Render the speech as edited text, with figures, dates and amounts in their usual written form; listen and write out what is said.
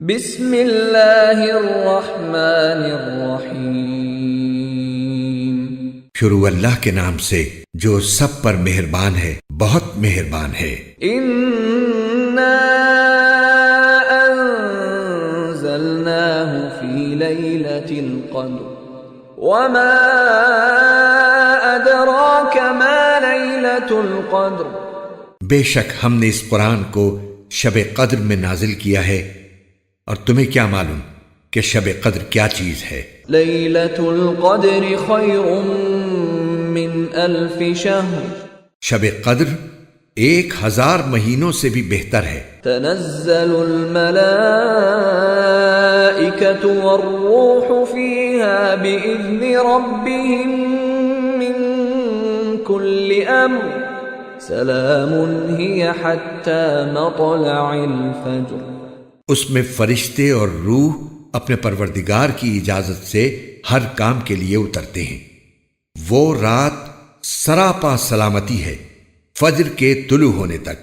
بسم اللہ الرحمن الرحیم، شروع اللہ کے نام سے جو سب پر مہربان ہے، بہت مہربان ہے۔ انا انزلناہ فی لیلۃ القدر وما ادراک ما لیلۃ القدر، بے شک ہم نے اس قرآن کو شب قدر میں نازل کیا ہے، اور تمہیں کیا معلوم کہ شب قدر کیا چیز ہے؟ لیلۃ القدر خیر من الف شہر، شب قدر 1000 مہینوں سے بھی بہتر ہے۔ تنزل الملائکۃ والروح فیہا بإذن ربہم من کل امر، سلام ہی حتی مطلع الفجر، اس میں فرشتے اور روح اپنے پروردگار کی اجازت سے ہر کام کے لیے اترتے ہیں۔ وہ رات سراپا سلامتی ہے فجر کے طلوع ہونے تک۔